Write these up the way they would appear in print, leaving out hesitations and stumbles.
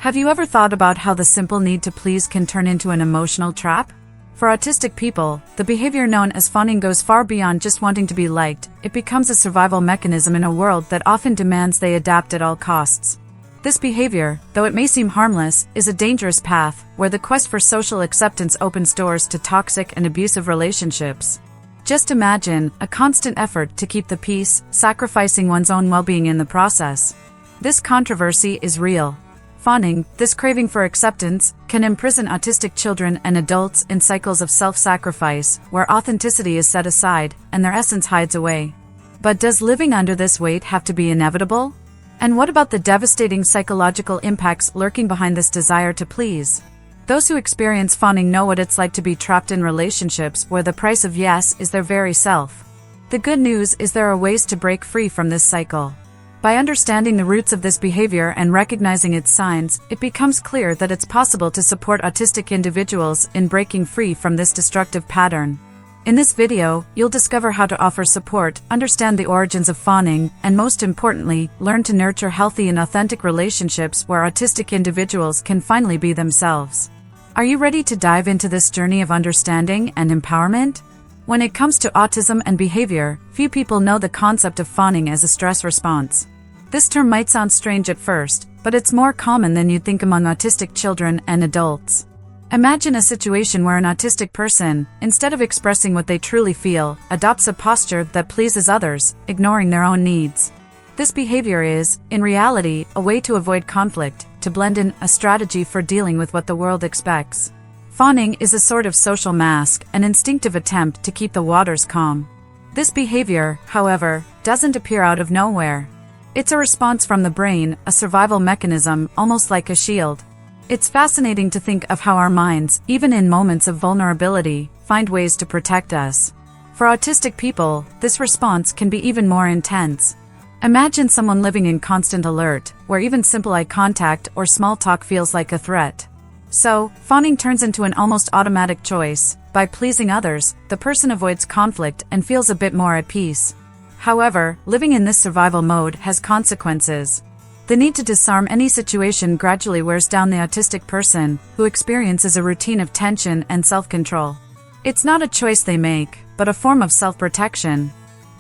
Have you ever thought about how the simple need to please can turn into an emotional trap? For autistic people, the behavior known as fawning goes far beyond just wanting to be liked. It becomes a survival mechanism in a world that often demands they adapt at all costs. This behavior, though it may seem harmless, is a dangerous path, where the quest for social acceptance opens doors to toxic and abusive relationships. Just imagine a constant effort to keep the peace, sacrificing one's own well-being in the process. This controversy is real. Fawning, this craving for acceptance, can imprison autistic children and adults in cycles of self-sacrifice, where authenticity is set aside, and their essence hides away. But does living under this weight have to be inevitable? And what about the devastating psychological impacts lurking behind this desire to please? Those who experience fawning know what it's like to be trapped in relationships where the price of yes is their very self. The good news is there are ways to break free from this cycle. By understanding the roots of this behavior and recognizing its signs, it becomes clear that it's possible to support autistic individuals in breaking free from this destructive pattern. In this video, you'll discover how to offer support, understand the origins of fawning, and most importantly, learn to nurture healthy and authentic relationships where autistic individuals can finally be themselves. Are you ready to dive into this journey of understanding and empowerment? When it comes to autism and behavior, few people know the concept of fawning as a stress response. This term might sound strange at first, but it's more common than you'd think among autistic children and adults. Imagine a situation where an autistic person, instead of expressing what they truly feel, adopts a posture that pleases others, ignoring their own needs. This behavior is, in reality, a way to avoid conflict, to blend in, a strategy for dealing with what the world expects. Fawning is a sort of social mask, an instinctive attempt to keep the waters calm. This behavior, however, doesn't appear out of nowhere. It's a response from the brain, a survival mechanism, almost like a shield. It's fascinating to think of how our minds, even in moments of vulnerability, find ways to protect us. For autistic people, this response can be even more intense. Imagine someone living in constant alert, where even simple eye contact or small talk feels like a threat. So, fawning turns into an almost automatic choice. By pleasing others, the person avoids conflict and feels a bit more at peace. However, living in this survival mode has consequences. The need to disarm any situation gradually wears down the autistic person, who experiences a routine of tension and self-control. It's not a choice they make, but a form of self-protection.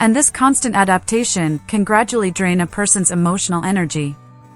And this constant adaptation can gradually drain a person's emotional energy.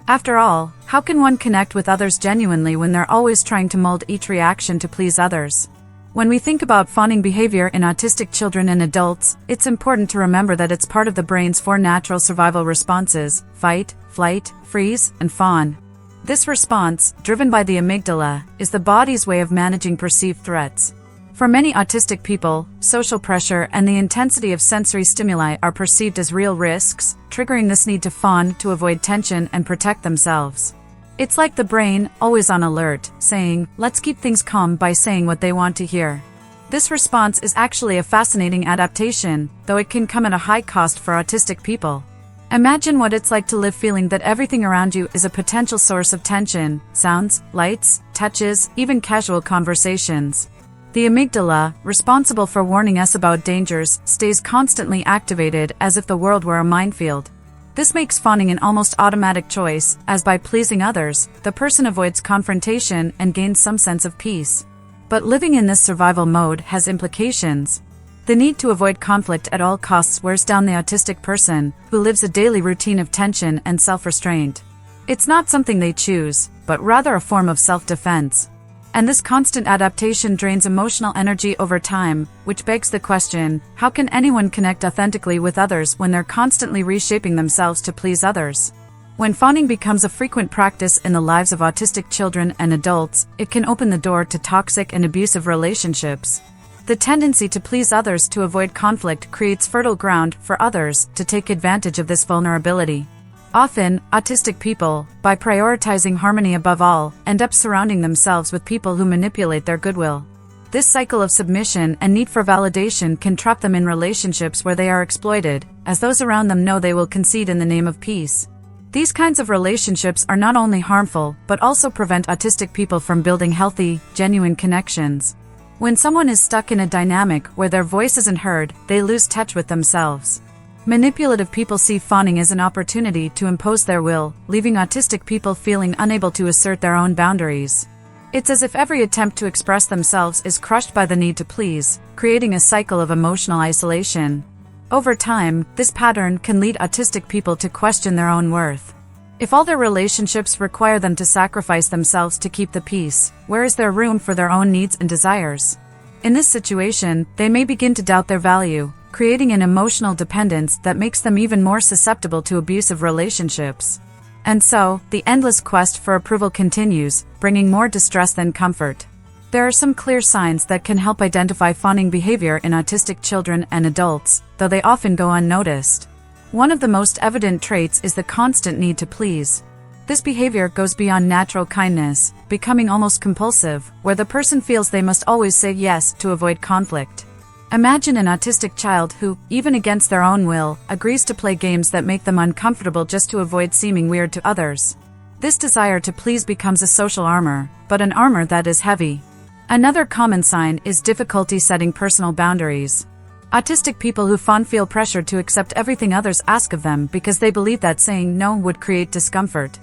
After all, how can one connect with others genuinely when they're always trying to mold each reaction to please others? When we think about fawning behavior in autistic children and adults, it's important to remember that it's part of the brain's four natural survival responses: fight, flight, freeze, and fawn. This response, driven by the amygdala, is the body's way of managing perceived threats. For many autistic people, social pressure and the intensity of sensory stimuli are perceived as real risks, triggering this need to fawn to avoid tension and protect themselves. It's like the brain, always on alert, saying, "Let's keep things calm," by saying what they want to hear. This response is actually a fascinating adaptation, though it can come at a high cost for autistic people. Imagine what it's like to live feeling that everything around you is a potential source of tension: sounds, lights, touches, even casual conversations. The amygdala, responsible for warning us about dangers, stays constantly activated as if the world were a minefield. This makes fawning an almost automatic choice, as by pleasing others, the person avoids confrontation and gains some sense of peace. But living in this survival mode has implications. The need to avoid conflict at all costs wears down the autistic person, who lives a daily routine of tension and self-restraint. It's not something they choose, but rather a form of self-defense. And this constant adaptation drains emotional energy over time, which begs the question, how can anyone connect authentically with others when they're constantly reshaping themselves to please others? When fawning becomes a frequent practice in the lives of autistic children and adults, it can open the door to toxic and abusive relationships. The tendency to please others to avoid conflict creates fertile ground for others to take advantage of this vulnerability. Often, autistic people, by prioritizing harmony above all, end up surrounding themselves with people who manipulate their goodwill. This cycle of submission and need for validation can trap them in relationships where they are exploited, as those around them know they will concede in the name of peace. These kinds of relationships are not only harmful, but also prevent autistic people from building healthy, genuine connections. When someone is stuck in a dynamic where their voice isn't heard, they lose touch with themselves. Manipulative people see fawning as an opportunity to impose their will, leaving autistic people feeling unable to assert their own boundaries. It's as if every attempt to express themselves is crushed by the need to please, creating a cycle of emotional isolation. Over time, this pattern can lead autistic people to question their own worth. If all their relationships require them to sacrifice themselves to keep the peace, where is there room for their own needs and desires? In this situation, they may begin to doubt their value, creating an emotional dependence that makes them even more susceptible to abusive relationships. And so, the endless quest for approval continues, bringing more distress than comfort. There are some clear signs that can help identify fawning behavior in autistic children and adults, though they often go unnoticed. One of the most evident traits is the constant need to please. This behavior goes beyond natural kindness, becoming almost compulsive, where the person feels they must always say yes to avoid conflict. Imagine an autistic child who, even against their own will, agrees to play games that make them uncomfortable just to avoid seeming weird to others. This desire to please becomes a social armor, but an armor that is heavy. Another common sign is difficulty setting personal boundaries. Autistic people who fawn feel pressured to accept everything others ask of them because they believe that saying no would create discomfort.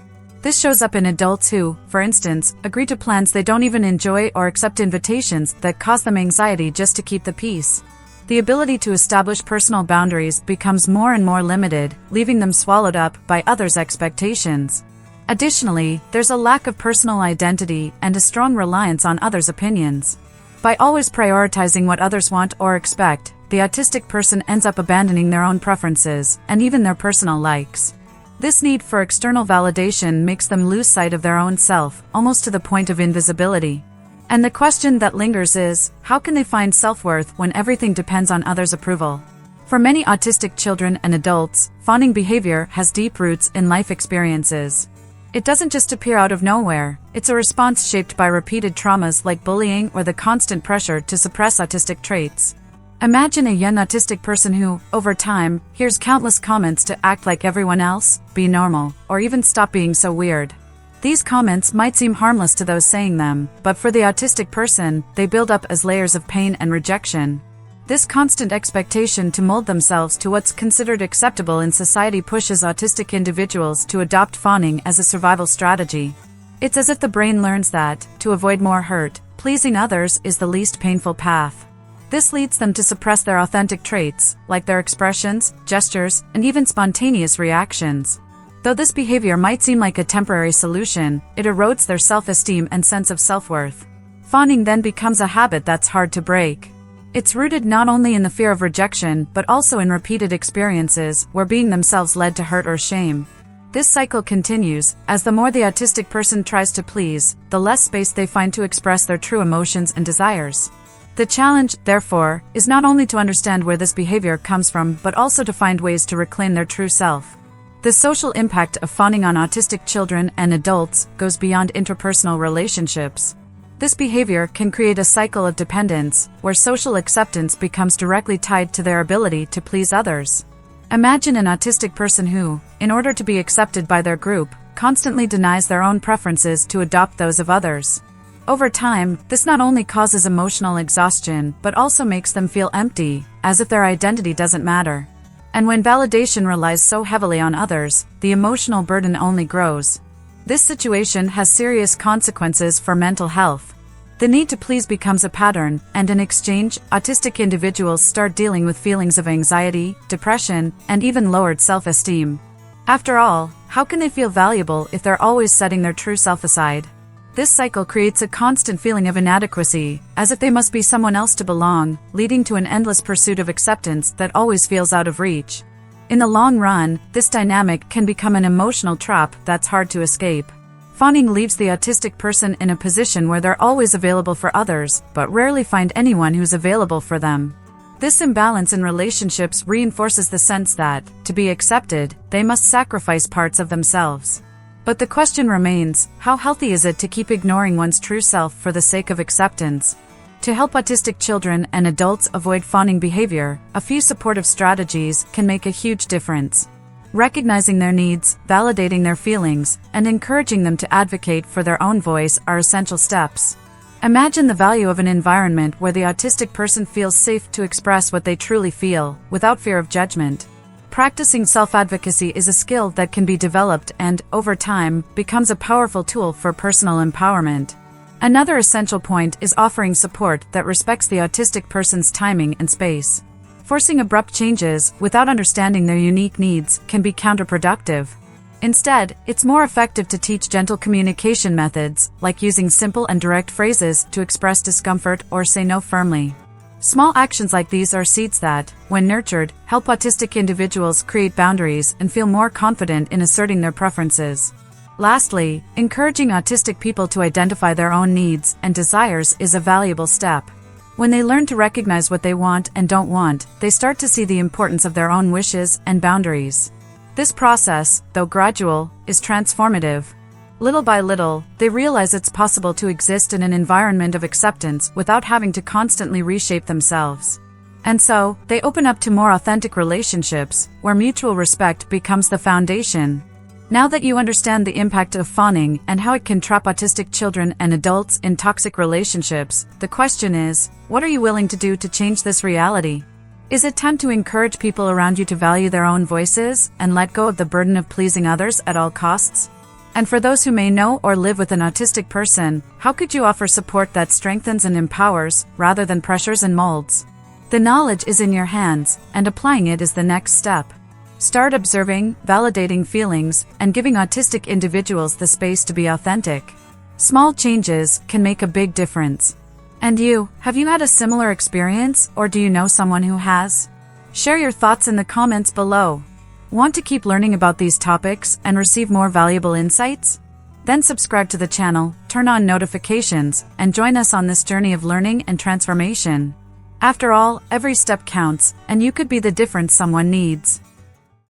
This shows up in adults who, for instance, agree to plans they don't even enjoy or accept invitations that cause them anxiety just to keep the peace. The ability to establish personal boundaries becomes more and more limited, leaving them swallowed up by others' expectations. Additionally, there's a lack of personal identity and a strong reliance on others' opinions. By always prioritizing what others want or expect, the autistic person ends up abandoning their own preferences and even their personal likes. This need for external validation makes them lose sight of their own self, almost to the point of invisibility. And the question that lingers is, how can they find self-worth when everything depends on others' approval? For many autistic children and adults, fawning behavior has deep roots in life experiences. It doesn't just appear out of nowhere, it's a response shaped by repeated traumas like bullying or the constant pressure to suppress autistic traits. Imagine a young autistic person who, over time, hears countless comments to act like everyone else, be normal, or even stop being so weird. These comments might seem harmless to those saying them, but for the autistic person, they build up as layers of pain and rejection. This constant expectation to mold themselves to what's considered acceptable in society pushes autistic individuals to adopt fawning as a survival strategy. It's as if the brain learns that, to avoid more hurt, pleasing others is the least painful path. This leads them to suppress their authentic traits, like their expressions, gestures, and even spontaneous reactions. Though this behavior might seem like a temporary solution, it erodes their self-esteem and sense of self-worth. Fawning then becomes a habit that's hard to break. It's rooted not only in the fear of rejection but also in repeated experiences where being themselves led to hurt or shame. This cycle continues, as the more the autistic person tries to please, the less space they find to express their true emotions and desires. The challenge, therefore, is not only to understand where this behavior comes from but also to find ways to reclaim their true self. The social impact of fawning on autistic children and adults goes beyond interpersonal relationships. This behavior can create a cycle of dependence, where social acceptance becomes directly tied to their ability to please others. Imagine an autistic person who, in order to be accepted by their group, constantly denies their own preferences to adopt those of others. Over time, this not only causes emotional exhaustion but also makes them feel empty, as if their identity doesn't matter. And when validation relies so heavily on others, the emotional burden only grows. This situation has serious consequences for mental health. The need to please becomes a pattern, and in exchange, autistic individuals start dealing with feelings of anxiety, depression, and even lowered self-esteem. After all, how can they feel valuable if they're always setting their true self aside? This cycle creates a constant feeling of inadequacy, as if they must be someone else to belong, leading to an endless pursuit of acceptance that always feels out of reach. In the long run, this dynamic can become an emotional trap that's hard to escape. Fawning leaves the autistic person in a position where they're always available for others, but rarely find anyone who's available for them. This imbalance in relationships reinforces the sense that, to be accepted, they must sacrifice parts of themselves. But the question remains, how healthy is it to keep ignoring one's true self for the sake of acceptance? To help autistic children and adults avoid fawning behavior, a few supportive strategies can make a huge difference. Recognizing their needs, validating their feelings, and encouraging them to advocate for their own voice are essential steps. Imagine the value of an environment where the autistic person feels safe to express what they truly feel, without fear of judgment. Practicing self-advocacy is a skill that can be developed and, over time, becomes a powerful tool for personal empowerment. Another essential point is offering support that respects the autistic person's timing and space. Forcing abrupt changes without understanding their unique needs can be counterproductive. Instead, it's more effective to teach gentle communication methods, like using simple and direct phrases to express discomfort or say no firmly. Small actions like these are seeds that, when nurtured, help autistic individuals create boundaries and feel more confident in asserting their preferences. Lastly, encouraging autistic people to identify their own needs and desires is a valuable step. When they learn to recognize what they want and don't want, they start to see the importance of their own wishes and boundaries. This process, though gradual, is transformative. Little by little, they realize it's possible to exist in an environment of acceptance without having to constantly reshape themselves. And so, they open up to more authentic relationships, where mutual respect becomes the foundation. Now that you understand the impact of fawning and how it can trap autistic children and adults in toxic relationships, the question is, what are you willing to do to change this reality? Is it time to encourage people around you to value their own voices and let go of the burden of pleasing others at all costs? And for those who may know or live with an autistic person, how could you offer support that strengthens and empowers, rather than pressures and molds? The knowledge is in your hands, and applying it is the next step. Start observing, validating feelings, and giving autistic individuals the space to be authentic. Small changes can make a big difference. And you, have you had a similar experience, or do you know someone who has? Share your thoughts in the comments below. Want to keep learning about these topics and receive more valuable insights? Then subscribe to the channel, turn on notifications, and join us on this journey of learning and transformation. After all, every step counts, and you could be the difference someone needs.